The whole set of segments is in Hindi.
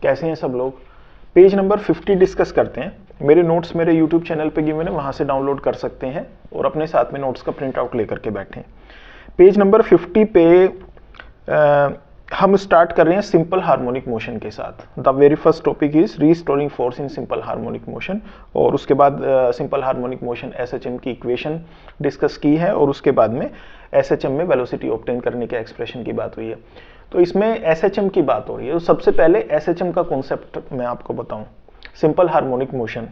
कैसे हैं सब लोग। पेज नंबर 50 डिस्कस करते हैं। मेरे नोट्स मेरे यूट्यूब चैनल पे गिवन है, वहाँ से डाउनलोड कर सकते हैं और अपने साथ में नोट्स का प्रिंट आउट लेकर के बैठें। पेज नंबर 50 पे हम स्टार्ट कर रहे हैं सिंपल हार्मोनिक मोशन के साथ। The very first topic is restoring force in simple harmonic motion, और उसके बाद सिंपल हार्मोनिक मोशन एसएचएम की इक्वेशन डिस्कस की है, और उसके बाद में एसएचएम में वेलोसिटी ऑब्टेन करने के एक्सप्रेशन की बात हुई है। तो इसमें एसएचएम की बात हो रही है। तो सबसे पहले एसएचएम का कॉन्सेप्ट मैं आपको बताऊं। सिंपल हार्मोनिक मोशन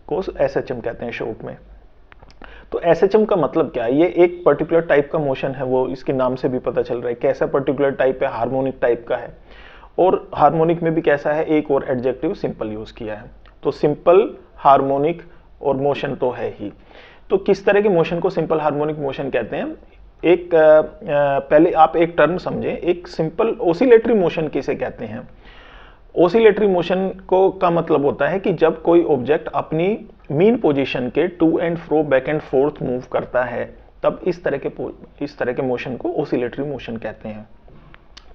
को एसएचएम कहते हैं शॉर्ट में। तो एसएचएम का मतलब क्या है? ये एक पर्टिकुलर टाइप का मोशन है, वो इसके नाम से भी पता चल रहा है कैसा पर्टिकुलर टाइप है, हार्मोनिक टाइप का है। और हार्मोनिक में भी कैसा है, एक और एडजेक्टिव सिंपल यूज किया है। तो सिंपल, हार्मोनिक और मोशन तो है ही। तो किस तरह के मोशन को सिंपल हार्मोनिक मोशन कहते हैं? एक पहले आप एक टर्म समझें। एक सिंपल ओसिलेटरी मोशन किसे कहते हैं? ओसिलेटरी मोशन को का मतलब होता है कि जब कोई ऑब्जेक्ट अपनी मीन पोजीशन के to and fro, back and forth move करता है, तब इस तरह के मोशन को ओसिलेटरी मोशन कहते हैं।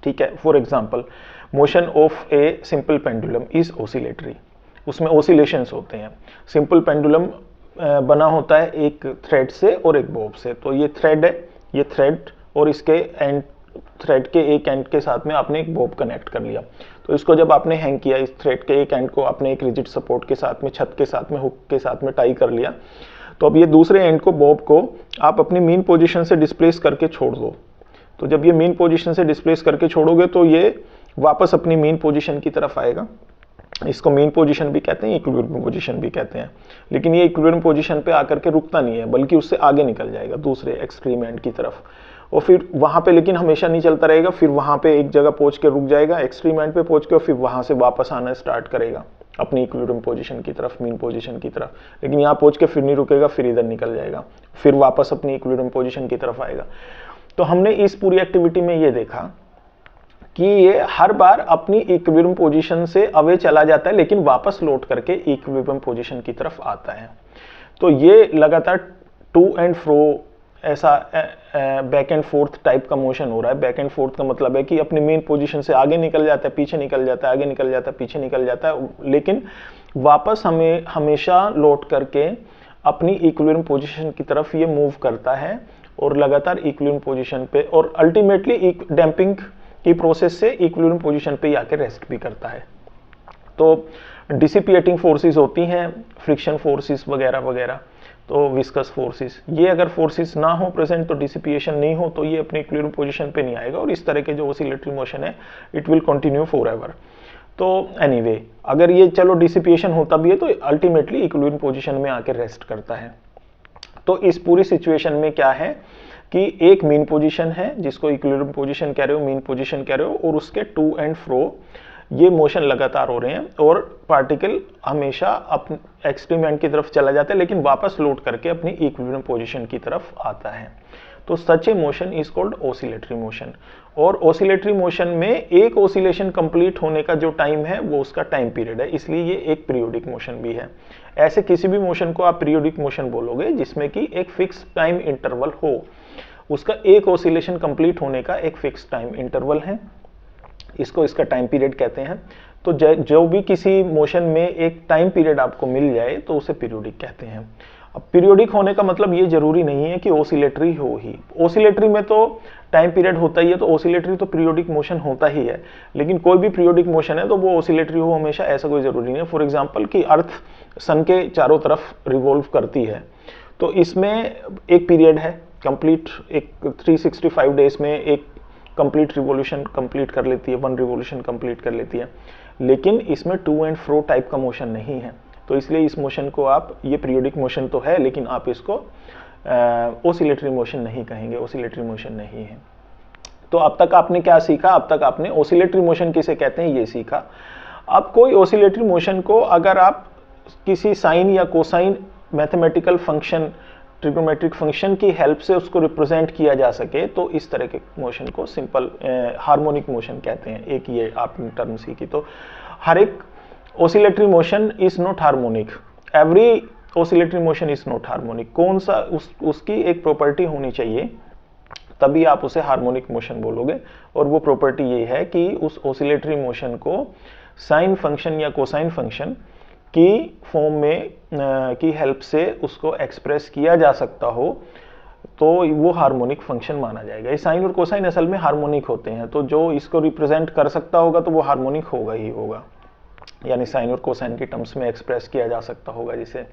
ठीक है। For example, motion of a simple pendulum is oscillatory. उसमें ओसिलेशंस होते हैं। सिंपल पेंडुलम बना होता है एक थ्रेड से और एक बॉब से। तो ये थ्रेड है, ये थ्रेड, और इसके एंड, थ्रेड के एक एंड के साथ में आपने एक बॉब कनेक्ट कर लिया। तो इसको जब आपने हैंग किया, इस थ्रेड के एक एंड को आपने एक रिजिड सपोर्ट के साथ में, छत के साथ में, हुक के साथ में टाई कर लिया। तो अब ये दूसरे एंड को, बॉब को आप अपनी मीन पोजीशन से डिस्प्लेस करके छोड़ दो। तो जब ये मीन पोजीशन से डिस्प्लेस करके छोड़ोगे तो ये वापस अपनी मीन पोजीशन की तरफ आएगा। इसको मीन पोजीशन भी कहते हैं, इक्विलिब्रियम पोजीशन भी कहते हैं। लेकिन ये इक्विलिब्रियम पोजीशन पे आकर के रुकता नहीं है, बल्कि उससे आगे निकल जाएगा दूसरे एक्सट्रीम एंड की तरफ। और फिर वहां पे लेकिन हमेशा नहीं चलता रहेगा, फिर वहां पे एक जगह पहुंच के रुक जाएगा, एक्सट्रीम एंड पे पहुंच के, और फिर वहां से वापस आना स्टार्ट करेगा अपनी इक्विलिब्रियम पोजीशन की तरफ, मीन पोजीशन की तरफ। लेकिन यहाँ पहुंच के फिर नहीं रुकेगा, फिर इधर निकल जाएगा, फिर वापस अपनी इक्विलिब्रियम पोजीशन की तरफ आएगा। तो हमने इस पूरी एक्टिविटी में ये देखा कि ये हर बार अपनी इक्विलिब्रियम पोजीशन से अवे चला जाता है, लेकिन वापस लौट करके इक्विलिब्रियम पोजीशन की तरफ आता है। तो ये लगातार टू एंड फ्रो, ऐसा बैक एंड फोर्थ टाइप का मोशन हो रहा है। बैक एंड फोर्थ का मतलब है कि अपनी मेन पोजीशन से आगे निकल जाता है, पीछे निकल जाता है, आगे निकल जाता है, पीछे निकल जाता है, लेकिन वापस हमें हमेशा लौट करके अपनी इक्विलिब्रियम पोजीशन की तरफ ये मूव करता है, और लगातार इक्विलिब्रियम पोजीशन पे, और अल्टीमेटली डैम्पिंग की प्रोसेस से इक्विलिब्रियम पोजीशन पे आके रेस्ट भी करता है। तो डिसिपिएटिंग फोर्सेस होती हैं, फ्रिक्शन फोर्सेस वगैरह वगैरह, तो विस्कस फोर्सेस। ये अगर फोर्सेस ना हो प्रेजेंट, तो डिसिपिएशन नहीं हो, तो ये अपनी इक्विलिब्रियम पोजीशन पे नहीं आएगा, और इस तरह के जो ओसिलेटरी मोशन है it will continue for ever. तो एनीवे, अगर ये चलो डिसिपिएशन होता भी है तो अल्टीमेटली इक्विलिब्रियम पोजीशन में आके रेस्ट करता है। तो इस पूरी सिचुएशन में क्या है कि एक मीन पोजीशन है जिसको इक्विलिब्रियम पोजीशन कह रहे हो, मीन पोजीशन कह रहे हो, और उसके टू एंड फ्रो ये मोशन लगातार हो रहे हैं, और पार्टिकल हमेशा अपने एक्सट्रीम एंड की तरफ चला जाता है, लेकिन वापस लौट करके अपनी इक्विलिब्रियम पोजीशन की तरफ आता है। तो such a motion is called oscillatory motion. और ओसिलेटरी मोशन में एक ओसिलेशन कंप्लीट होने का जो टाइम है वो उसका टाइम पीरियड है, इसलिए ये एक पीरियोडिक मोशन भी है। ऐसे किसी भी मोशन को आप पीरियोडिक मोशन बोलोगे जिसमें कि एक फिक्स टाइम इंटरवल हो, उसका एक ओसिलेशन कंप्लीट होने का एक फिक्स टाइम इंटरवल है, इसको इसका टाइम पीरियड कहते हैं। तो जो भी किसी मोशन में एक टाइम पीरियड आपको मिल जाए तो उसे पीरियोडिक कहते हैं। अब पीरियोडिक होने का मतलब ये जरूरी नहीं है कि ओसिलेटरी हो ही। ओसिलेटरी में तो टाइम पीरियड होता ही है, तो ओसिलेटरी तो पीरियोडिक मोशन होता ही है, लेकिन कोई भी पीरियोडिक मोशन है तो वो ओसिलेटरी हो हमेशा, ऐसा कोई जरूरी नहीं है। फॉर एग्जांपल कि अर्थ सन के चारों तरफ रिवॉल्व करती है, तो इसमें एक पीरियड है कंप्लीट, एक 365 डेज में एक कंप्लीट रिवॉल्यूशन कंप्लीट कर लेती है, वन रिवॉल्यूशन कंप्लीट कर लेती है, लेकिन इसमें टू एंड फ्रो टाइप का मोशन नहीं है। तो इसलिए इस मोशन को आप, ये पीरियोडिक मोशन तो है लेकिन आप इसको ओसिलेटरी मोशन नहीं कहेंगे, ओसिलेटरी मोशन नहीं है। तो अब तक आपने क्या सीखा? अब तक आपने ओसिलेटरी मोशन किसे कहते हैं ये सीखा। अब कोई ओसिलेटरी मोशन को अगर आप किसी साइन या cosine mathematical function, trigonometric function की हेल्प से उसको रिप्रेजेंट किया जा सके, तो इस तरह के मोशन को सिंपल हार्मोनिक मोशन कहते हैं। एक ये आपने टर्म सीखी। तो हर एक oscillatory motion is not harmonic, every oscillatory motion is not harmonic. कौन सा उसकी एक प्रॉपर्टी होनी चाहिए, तभी आप उसे हार्मोनिक मोशन बोलोगे, और वो प्रॉपर्टी ये है कि उस ओसिलेटरी मोशन को साइन फंक्शन या कोसाइन फंक्शन की फॉर्म में की हेल्प से उसको एक्सप्रेस किया जा सकता हो तो वो हार्मोनिक फंक्शन माना जाएगा। ये साइन और कोसाइन असल में हार्मोनिक होते हैं, तो जो इसको रिप्रेजेंट कर सकता होगा तो वो हार्मोनिक होगा ही होगा, यानी साइन और कोसाइन के टर्म्स में एक्सप्रेस किया जा सकता होगा जिसे।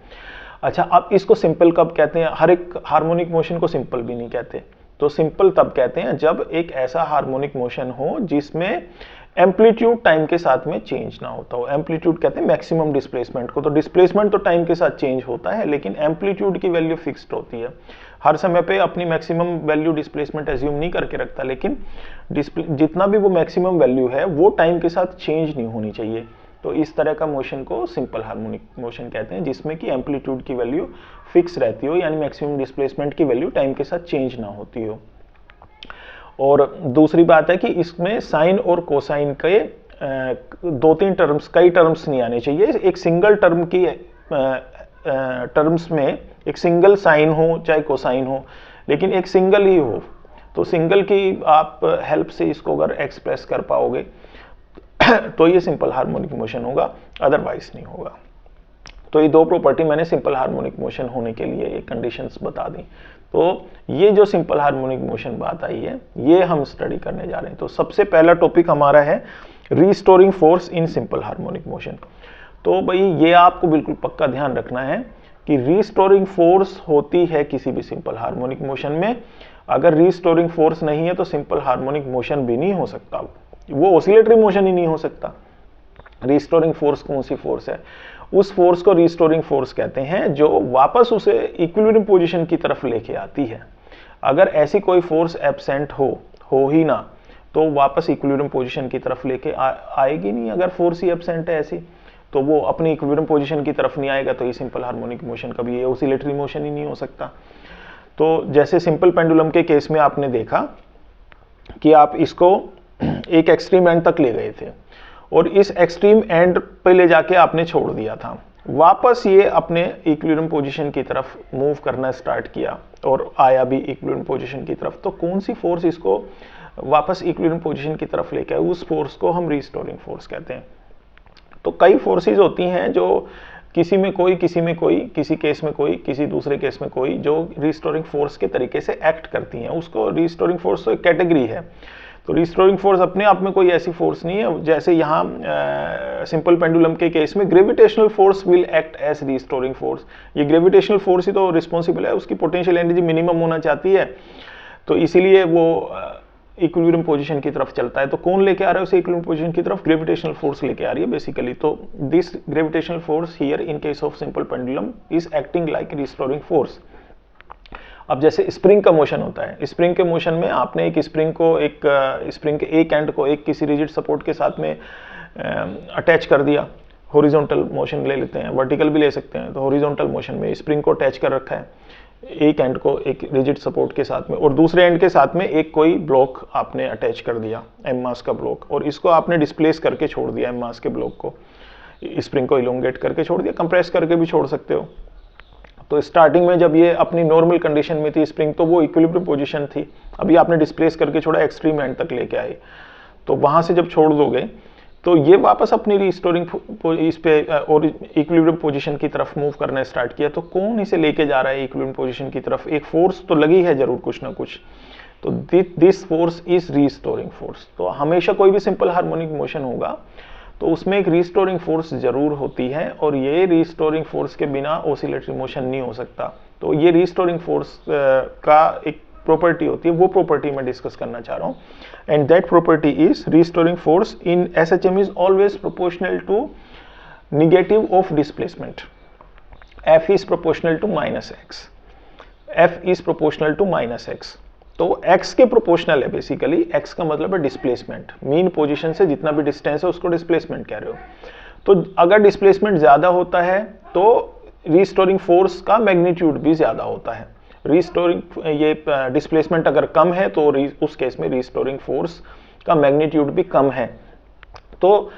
अच्छा, अब इसको सिंपल कब कहते हैं? हर एक हार्मोनिक मोशन को सिंपल भी नहीं कहते, तो सिंपल तब कहते हैं जब एक ऐसा हार्मोनिक मोशन हो जिसमें एम्पलीट्यूड टाइम के साथ में चेंज ना होता हो। एम्पलीट्यूड कहते हैं मैक्सिमम डिस्प्लेसमेंट को, तो डिस्प्लेसमेंट तो टाइम के साथ चेंज होता है लेकिन एम्पलीट्यूड की वैल्यू फिक्स्ड होती है। हर समय पे अपनी मैक्सिमम वैल्यू डिस्प्लेसमेंट एज्यूम नहीं करके रखता, लेकिन जितना भी वो मैक्सिमम वैल्यू है वो टाइम के साथ चेंज नहीं होनी चाहिए। तो इस तरह का मोशन को सिंपल हार्मोनिक मोशन कहते हैं, जिसमें कि एम्पलीट्यूड की वैल्यू फिक्स रहती हो, यानी मैक्सिमम डिस्प्लेसमेंट की वैल्यू टाइम के साथ चेंज ना होती हो। और दूसरी बात है कि इसमें साइन और कोसाइन के दो तीन टर्म्स, कई टर्म्स नहीं आने चाहिए। एक सिंगल टर्म की टर्म्स में एक सिंगल साइन हो चाहे कोसाइन हो, लेकिन एक सिंगल ही हो, तो सिंगल की आप हेल्प से इसको अगर एक्सप्रेस कर पाओगे तो ये सिंपल हार्मोनिक मोशन होगा, अदरवाइज नहीं होगा। तो ये दो प्रॉपर्टी मैंने सिंपल हार्मोनिक मोशन होने के लिए ये कंडीशंस बता दी। तो ये जो सिंपल हार्मोनिक मोशन बात आई है ये हम स्टडी करने जा रहे हैं। तो सबसे पहला टॉपिक हमारा है restoring force in simple harmonic motion. तो भाई ये आपको बिल्कुल पक्का ध्यान रखना है कि रीस्टोरिंग फोर्स होती है किसी भी सिंपल हार्मोनिक मोशन में। अगर रीस्टोरिंग फोर्स नहीं है तो सिंपल हार्मोनिक मोशन भी नहीं हो सकता, वो ऑसिलेटरी मोशन ही नहीं हो सकता। रीस्टोरिंग फोर्स कौन सी फोर्स है? उस फोर्स को रीस्टोरिंग फोर्स कहते हैं जो वापस उसे इक्विलिब्रियम पोजीशन की तरफ लेके आती है। अगर ऐसी कोई फोर्स एब्सेंट हो ही ना तो वापस इक्विलिब्रियम पोजीशन की तरफ लेके आएगी नहीं। अगर फोर्स ही एब्सेंट है ऐसी तो वो अपनी इक्विलिब्रियम पोजीशन की तरफ नहीं आएगा, तो ये सिंपल हार्मोनिक मोशन कभी ये ऑसिलेटरी मोशन ही नहीं हो सकता। तो जैसे सिंपल पेंडुलम के केस में आपने देखा कि आप इसको एक एक्सट्रीम एंड तक ले गए थे और इस एक्सट्रीम एंड पे ले जाके आपने छोड़ दिया था, वापस ये अपने इक्विलिब्रियम पोजीशन की तरफ मूव करना स्टार्ट किया और आया भी इक्विलिब्रियम पोजीशन की तरफ। तो कौन सी फोर्स इसको वापस इक्विलिब्रियम पोजीशन की तरफ लेके आए, उस फोर्स को हम रीस्टोरिंग फोर्स कहते हैं। तो कई फोर्सेज होती हैं जो किसी में कोई, किसी में कोई, किसी केस में कोई, किसी दूसरे केस में कोई, जो रीस्टोरिंग फोर्स के तरीके से एक्ट करती हैं, उसको रीस्टोरिंग फोर्स तो एक कैटेगरी है। तो रीस्टोरिंग फोर्स अपने आप में कोई ऐसी फोर्स नहीं है। जैसे यहाँ सिंपल पेंडुलम के केस में gravitational force will act as restoring force. ये ग्रेविटेशनल फोर्स ही तो रिस्पॉन्सिबल है, उसकी पोटेंशियल एनर्जी मिनिमम होना चाहती है, तो इसीलिए वो इक्विलिब्रियम पोजीशन की तरफ चलता है। तो कौन लेके आ रहा है उसे इक्विलिब्रियम पोजीशन की तरफ? ग्रेविटेशनल फोर्स लेके आ रही है बेसिकली। तो this gravitational force here in case of simple pendulum is acting like restoring force. अब जैसे स्प्रिंग का मोशन होता है, स्प्रिंग के मोशन में आपने एक स्प्रिंग को स्प्रिंग के एक एंड को एक किसी रिजिड सपोर्ट के साथ में अटैच कर दिया। हॉरिजॉन्टल मोशन ले लेते हैं, वर्टिकल भी ले सकते हैं। तो हॉरिजॉन्टल मोशन में स्प्रिंग को अटैच कर रखा है एक एंड को एक रिजिड सपोर्ट के साथ में, और दूसरे एंड के साथ में एक कोई ब्लॉक आपने अटैच कर दिया, एम मास का ब्लॉक, और इसको आपने डिस्प्लेस करके छोड़ दिया एम मास के ब्लॉक को, स्प्रिंग को इलोंगेट करके छोड़ दिया, कंप्रेस करके भी छोड़ सकते हो। तो स्टार्टिंग में जब ये अपनी नॉर्मल कंडीशन में थी स्प्रिंग, तो वो इक्विलिब्रियम पोजीशन थी। अभी आपने डिस्प्लेस करके छोड़ा, एक्सट्रीम एंड तक लेके आए, तो वहां से जब छोड़ दोगे तो ये वापस अपनी रिस्टोरिंग इस पे और इक्विलिब्रियम पोजीशन की तरफ मूव करना स्टार्ट किया। तो कौन इसे लेके जा रहा है इक्विलिब्रियम पोजीशन की तरफ? एक फोर्स तो लगी है जरूर कुछ ना कुछ, तो this force is restoring force. तो हमेशा कोई भी सिंपल हार्मोनिक मोशन होगा तो उसमें एक रिस्टोरिंग फोर्स जरूर होती है, और ये रिस्टोरिंग फोर्स के बिना ऑसिलेटरी मोशन नहीं हो सकता। तो ये रिस्टोरिंग फोर्स का एक प्रॉपर्टी होती है, वो प्रॉपर्टी मैं डिस्कस करना चाह रहा हूँ। And that property is restoring force in SHM is always proportional to negative of displacement. F is proportional to -x, F is proportional to -x। तो x के प्रोपोर्शनल है बेसिकली। x का मतलब है डिस्प्लेसमेंट, मीन पोजीशन से जितना भी डिस्टेंस है उसको डिस्प्लेसमेंट कह रहे हो। तो अगर डिस्प्लेसमेंट ज्यादा होता है तो रिस्टोरिंग फोर्स का मैग्नीट्यूड भी ज्यादा होता है। रिस्टोरिंग ये डिस्प्लेसमेंट अगर कम है तो उस केस में रिस्टोरिंग फोर्स का मैग्नीट्यूड भी कम है। तो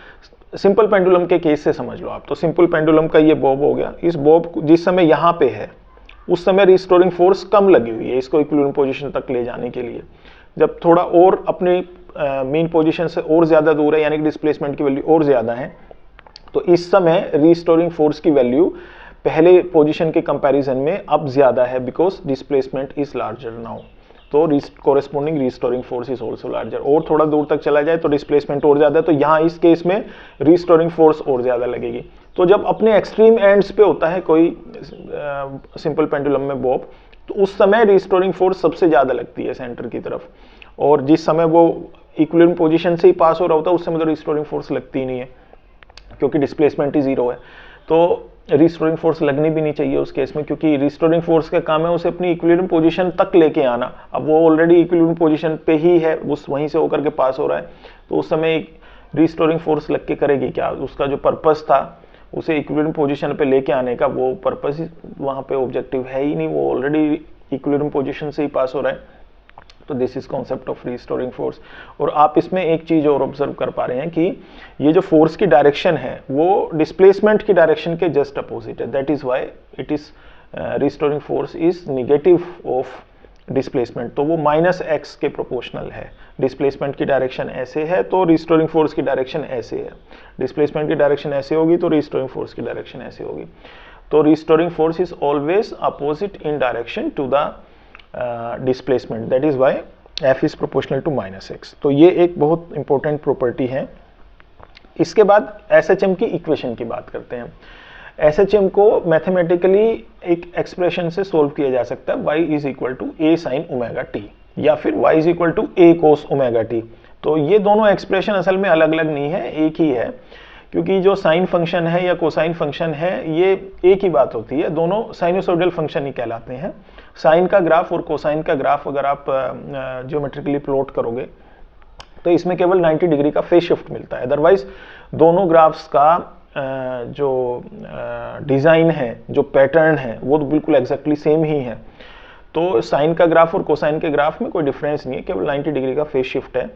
सिंपल पेंडुलम के केस से समझ लो आप। तो सिंपल पेंडुलम का ये बॉब हो गया, इस बॉब जिस समय यहाँ पे है उस समय रिस्टोरिंग फोर्स कम लगी हुई है इसको इक्विलिब्रियम पोजीशन तक ले जाने के लिए। जब थोड़ा और अपनी मीन पोजीशन से और ज़्यादा दूर है, यानी कि डिस्प्लेसमेंट की वैल्यू और ज़्यादा है, तो इस समय रीस्टोरिंग फोर्स की वैल्यू पहले पोजीशन के कंपैरिजन में अब ज़्यादा है, because displacement is larger now. तो corresponding restoring force is also larger. और थोड़ा दूर तक चला जाए तो डिस्प्लेसमेंट और ज़्यादा है, तो यहाँ इस केस में रीस्टोरिंग फोर्स और ज़्यादा लगेगी। तो जब अपने एक्सट्रीम एंड्स पे होता है कोई सिंपल पेंडुलम में बॉब, तो उस समय रीस्टोरिंग फोर्स सबसे ज़्यादा लगती है सेंटर की तरफ, और जिस समय वो इक्विलिब्रियम पोजीशन से ही पास हो रहा होता है उस समय तो रीस्टोरिंग फोर्स लगती ही नहीं है, क्योंकि डिस्प्लेसमेंट ही जीरो है। तो रिस्टोरिंग फोर्स लगनी भी नहीं चाहिए उस केस में, क्योंकि रिस्टोरिंग फोर्स का काम है उसे अपनी इक्विलिब्रियम पोजीशन तक लेके आना। अब वो ऑलरेडी इक्विलिब्रियम पोजीशन पे ही है, उस वहीं से होकर के पास हो रहा है, तो उस समय रिस्टोरिंग फोर्स लग के करेगी क्या? उसका जो पर्पस था उसे इक्विलिब्रियम पोजीशन पे लेके आने का, वो पर्पस वहाँ पे ऑब्जेक्टिव है ही नहीं, वो ऑलरेडी इक्विलिब्रियम पोजीशन से ही पास हो रहा है। तो this is concept of restoring force. और आप इसमें एक चीज और ऑब्जर्व कर पा रहे हैं कि ये जो फोर्स की डायरेक्शन है वो डिस्प्लेसमेंट की डायरेक्शन के जस्ट अपोजिट है। That is why it is restoring force is negative of displacement, तो वो -x के प्रोपोर्शनल है। डिस्प्लेसमेंट की डायरेक्शन ऐसे है तो रिस्टोरिंग फोर्स की डायरेक्शन ऐसे है, डिस्प्लेसमेंट की डायरेक्शन ऐसे होगी तो रिस्टोरिंग फोर्स की डायरेक्शन ऐसे होगी। तो restoring force is always opposite in direction to the displacement, that is why F is proportional to -x। तो ये एक बहुत इंपॉर्टेंट प्रॉपर्टी है। इसके बाद SHM की इक्वेशन की बात करते हैं। SHM को मैथमेटिकली एक एक्सप्रेशन से सोल्व किया जा सकता है, y is equal to a sin omega t या फिर y is equal to a cos omega t। तो ये दोनों एक्सप्रेशन असल में अलग अलग नहीं है, एक ही है, क्योंकि जो साइन फंक्शन है या कोसाइन फंक्शन है ये एक ही बात होती है, दोनों साइनोसोडियल फंक्शन ही कहलाते हैं। साइन का ग्राफ और कोसाइन का ग्राफ अगर आप ज्योमेट्रिकली प्लॉट करोगे तो इसमें केवल 90 डिग्री का फेज शिफ्ट मिलता है, अदरवाइज दोनों ग्राफ्स का जो डिज़ाइन है, जो पैटर्न है, वो तो बिल्कुल एग्जैक्टली सेम ही है। तो साइन का ग्राफ और कोसाइन के ग्राफ में कोई डिफरेंस नहीं है, केवल 90 डिग्री का फेज शिफ्ट है।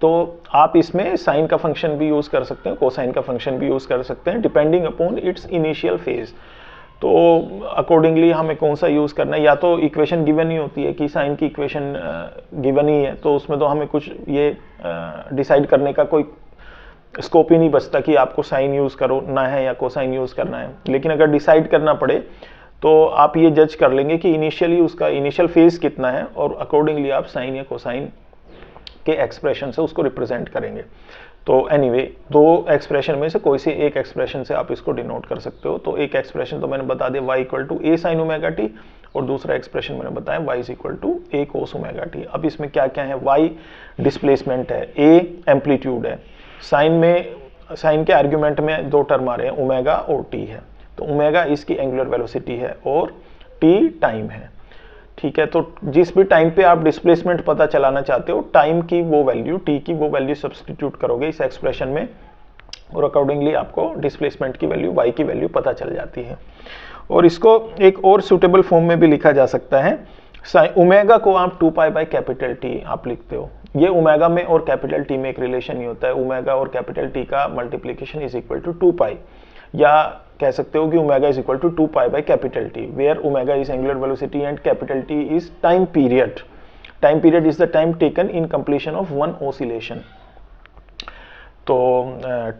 तो आप इसमें साइन का फंक्शन भी यूज़ कर सकते हैं, कोसाइन का फंक्शन भी यूज़ कर सकते हैं, depending upon its initial phase. तो अकॉर्डिंगली हमें कौन सा यूज़ करना है, या तो इक्वेशन गिवन ही होती है कि साइन की इक्वेशन गिवन ही है, तो उसमें तो हमें कुछ ये डिसाइड करने का कोई स्कोप ही नहीं बचता कि आपको साइन यूज़ करना है या कोसाइन यूज़ करना है। लेकिन अगर डिसाइड करना पड़े तो आप ये जज कर लेंगे कि इनिशियली उसका इनिशियल फेज कितना है, और अकॉर्डिंगली आप साइन या कोसाइन के एक्सप्रेशन से उसको रिप्रेजेंट करेंगे। तो एनीवे, दो एक्सप्रेशन में से कोई से एक एक्सप्रेशन से आप इसको डिनोट कर सकते हो। तो एक एक्सप्रेशन तो मैंने बता दिया y equal to a sin omega T, और दूसरा एक्सप्रेशन मैंने बताया y is equal to a cos omega T. अब इसमें क्या क्या है, y डिस्प्लेसमेंट है, a एम्पलीट्यूड है, साइन के आर्ग्यूमेंट में दो टर्म आ रहे हैं, ओमेगा और t है। तो ओमेगा इसकी एंगुलर वेलोसिटी है और t टाइम है, ठीक है। तो जिस भी टाइम पे आप डिस्प्लेसमेंट पता चलाना चाहते हो, टाइम की वो वैल्यू, टी की वो वैल्यू सब्स्टिट्यूट करोगे इस एक्सप्रेशन में, और अकॉर्डिंगली आपको डिस्प्लेसमेंट की वैल्यू, y की वैल्यू पता चल जाती है। और इसको एक और सूटेबल फॉर्म में भी लिखा जा सकता है। ओमेगा को आप 2π/T आप लिखते हो, ये ओमेगा में और कैपिटल टी में एक रिलेशन ही होता है, ओमेगा और कैपिटल टी का मल्टीप्लीकेशन इज इक्वल टू 2π, या कह सकते हो कि omega is equal to 2π/T, where omega is angular velocity and capital T is time period. Time period is the time taken in completion of one oscillation. तो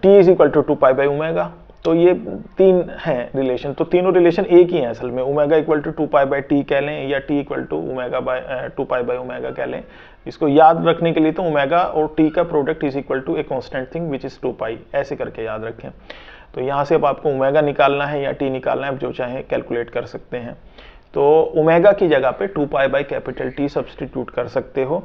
t इज इक्वल टू 2π/ओमेगा। तो ये तीन हैं रिलेशन, तो तीनों रिलेशन एक ही हैं असल में। ओमेगा इक्वल टू 2π/T कह लें, या t इक्वल टू 2π/ओमेगा कह लें। इसको याद रखने के लिए तो ओमेगा और t का product is equal to a constant thing which is 2π, ऐसे करके याद रखें। तो यहाँ से अब आपको ओमेगा निकालना है या t निकालना है, जो चाहे कैलकुलेट कर सकते हैं। तो ओमेगा की जगह पे 2π/T सब्सटीट्यूट कर सकते हो।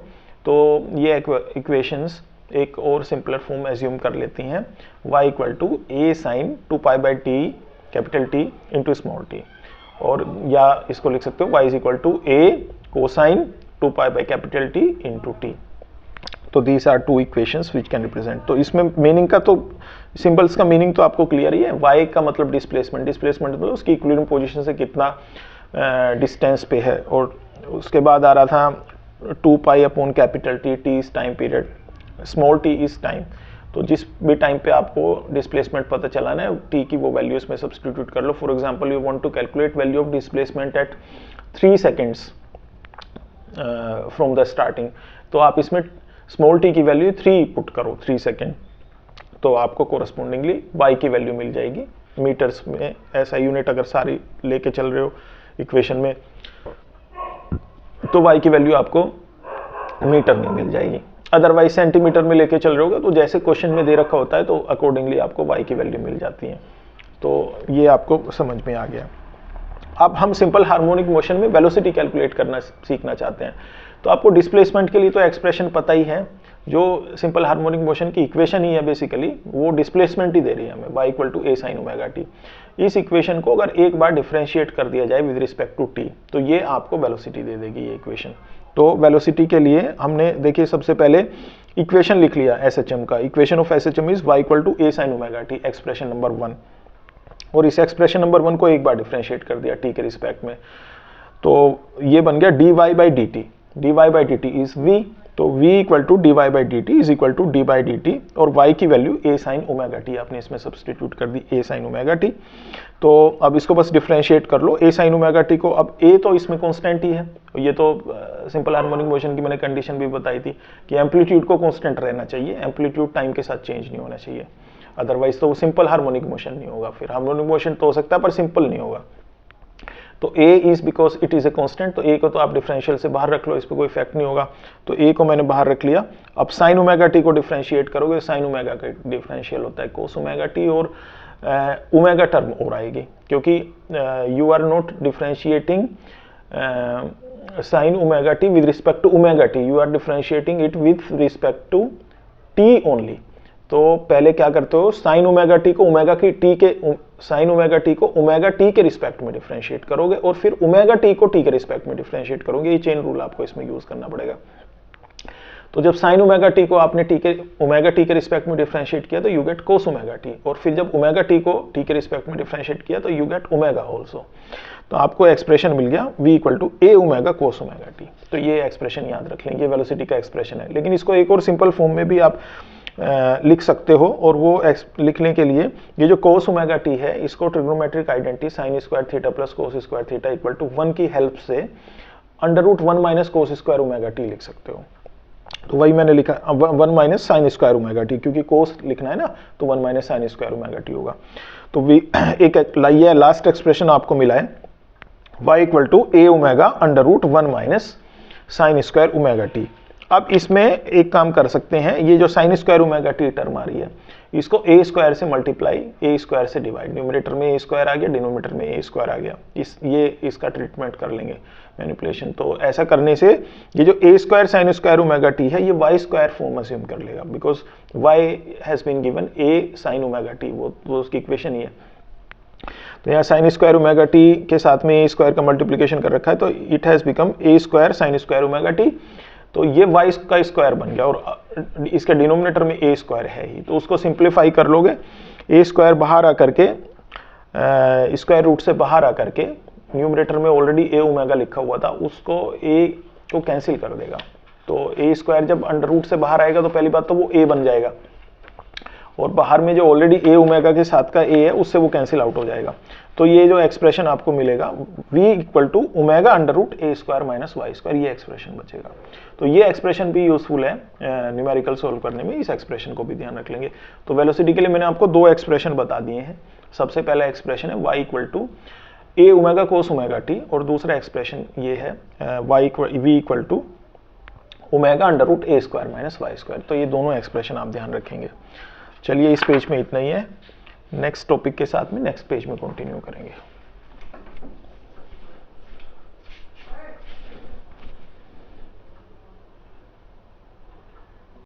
तो ये इक्वेशंस एक और सिंपलर फॉर्म एज्यूम कर लेती हैं, y equal to a sin 2π/T into small t, और या इसको लिख सकते हो y is equal to a cosine 2π/T into t। तो these are two equations which can represent. तो इसमें मीनिंग का तो सिंबल्स का मीनिंग तो आपको क्लियर ही है। y का मतलब डिस्प्लेसमेंट, डिस्प्लेसमेंट मतलब उसकी इक्विलिब्रियम पोजीशन से कितना डिस्टेंस पे है, और उसके बाद आ रहा था 2π/T, t is time period, small t is time. तो जिस भी टाइम पे आपको डिस्प्लेसमेंट पता चलाना है, t की वो वैल्यू इसमें सब्स्टिट्यूट कर लो। For example you want to calculate value of displacement at 3 seconds from the starting, तो आप इसमें स्मॉल टी की वैल्यू 3 पुट करो, 3 सेकेंड, तो आपको कोरस्पोंडिंगली y की वैल्यू मिल जाएगी मीटर्स में। ऐसा यूनिट अगर सारी लेके चल रहे हो इक्वेशन में तो y की वैल्यू आपको मीटर में मिल जाएगी। अदरवाइज सेंटीमीटर में लेके चल रहे होगे तो जैसे क्वेश्चन में दे रखा होता है तो अकॉर्डिंगली आपको y की वैल्यू मिल जाती है। तो ये आपको समझ में आ गया। अब हम सिंपल हार्मोनिक मोशन में वेलोसिटी कैलकुलेट करना सीखना चाहते हैं। तो आपको डिस्प्लेसमेंट के लिए तो एक्सप्रेशन पता ही है, जो सिंपल हार्मोनिक मोशन की इक्वेशन ही है बेसिकली, वो डिस्प्लेसमेंट ही दे रही है हमें, y equal to a sin omega t। इस इक्वेशन को अगर एक बार डिफरेंशिएट कर दिया जाए विद रिस्पेक्ट टू t तो ये आपको वेलोसिटी दे देगी ये इक्वेशन। तो वेलोसिटी के लिए हमने देखिए सबसे पहले इक्वेशन लिख लिया SHM का। Equation of SHM is y equal to a sin omega t, expression number 1। और इस एक्सप्रेशन नंबर 1 को एक बार डिफरेंशिएट कर दिया t के रिस्पेक्ट में, तो ये बन गया dy by dt। dy by dt is v, तो v equal to dy by dt is equal to d by dt, और y की value a sin omega t आपने इसमें सब्सटीट्यूट कर दी, a sin ओमेगा t। तो अब इसको बस डिफरेंशिएट कर लो a sin ओमेगा t को। अब a तो इसमें कांस्टेंट ही है, ये तो सिंपल हार्मोनिक मोशन की मैंने कंडीशन भी बताई थी कि एम्पलीट्यूड को कांस्टेंट रहना चाहिए, एम्पलीट्यूड टाइम के साथ चेंज नहीं होना चाहिए, अदरवाइज तो वो सिंपल हार्मोनिक मोशन नहीं होगा। फिर हार्मोनिक मोशन तो हो सकता है पर सिंपल नहीं होगा। तो a is because it is a constant, तो a को तो आप डिफरेंशियल से बाहर रख लो, इस पर कोई इफेक्ट नहीं होगा, तो a को मैंने बाहर रख लिया। अब साइन ओमेगा t को डिफरेंशिएट करोगे, साइन ओमेगा का डिफरेंशियल होता है कोस ओमेगा t, और ओमेगा टर्म और आएगी, क्योंकि you are not differentiating sine omega t with respect to omega t, you are differentiating it with respect to t only. तो पहले क्या करते हो, साइन ओमेगा टी को ओमेगा की टी के साइन ओमेगा टी को ओमेगा टी के रिस्पेक्ट में डिफरेंशिएट करोगे, और फिर ओमेगा टी को टी के रिस्पेक्ट में डिफरेंशिएट करोगे। ये चेन रूल आपको इसमें यूज करना पड़ेगा। तो जब साइन ओमेगा टी को आपने ओमेगा टी के रिस्पेक्ट में डिफरेंशिएट किया तो you get cos omega T, और फिर जब ओमेगा टी को टी के रिस्पेक्ट में डिफरेंशिएट किया तो यू गेट ओमेगा ऑल्सो। तो आपको एक्सप्रेशन मिल गया v equal to a omega cos omega T. तो ये एक्सप्रेशन याद रख लेंगे, वेलोसिटी का एक्सप्रेशन है, लेकिन इसको एक और सिंपल फॉर्म में भी आप लिख सकते हो। और वो लिखने के लिए ये जो कोस ओमेगा टी है इसको trigonometric identity sine square theta plus cos square theta equal to 1 की हेल्प से under root 1 minus cos square omega T लिख सकते हो। तो वही मैंने लिखा 1 minus sine square omega T, क्योंकि कोस लिखना है ना, तो 1 minus sine square omega T होगा। तो एक लास्ट एक्सप्रेशन आपको मिला है y equal to a omega under root 1 minus sine square omega T. अब इसमें एक काम कर सकते हैं, ये जो sine square omega T term आ रही है इसको a स्क्वायर से मल्टीप्लाई a स्क्वायर से डिवाइड, न्यूमरेटर में a स्क्वायर आ गया, डिनोमिनेटर में a स्क्वायर आ गया, इसका ट्रीटमेंट कर लेंगे मैनिपुलेशन। तो ऐसा करने से ये जो a square sine square omega T है ये y स्क्वायर फॉर्म अज्यूम कर लेगा, because y has been given a sine omega T, वो उसकी इक्वेशन ही है। तो यहाँ साइन स्क्वायर ओमेगा टी के साथ में a स्क्वायर का मल्टीप्लिकेशन कर रखा है, तो it has become a square sine square omega T. तो ये y का स्क्वायर बन गया, और इसके डिनोमिनेटर में a स्क्वायर है ही, तो उसको सिंप्लीफाई कर लोगे। a स्क्वायर बाहर आकर के स्क्वायर रूट से बाहर आकर के न्यूमरेटर में ऑलरेडी a ओमेगा लिखा हुआ था, उसको a को कैंसिल कर देगा। तो a स्क्वायर जब अंडर रूट से बाहर आएगा तो पहली बात तो वो a बन जाएगा, और बाहर में जो ऑलरेडी a ओमेगा के साथ का a है उससे वो कैंसिल आउट हो जाएगा। तो ये जो एक्सप्रेशन आपको मिलेगा v equal to omega under root a square minus y square, ये एक्सप्रेशन बचेगा। तो ये एक्सप्रेशन भी यूजफुल है न्यूमेरिकल सोल्व करने में, इस एक्सप्रेशन को भी ध्यान रख लेंगे। तो वेलोसिटी के लिए मैंने आपको दो एक्सप्रेशन बता दिए हैं। सबसे पहला एक्सप्रेशन है y equal to a omega cos omega T, और दूसरा एक्सप्रेशन ये है v equal to omega under root a square minus y square. तो ये दोनों एक्सप्रेशन आप ध्यान रखेंगे। चलिए इस पेज में इतना ही है, नेक्स्ट टॉपिक के साथ में नेक्स्ट पेज में कंटिन्यू करेंगे।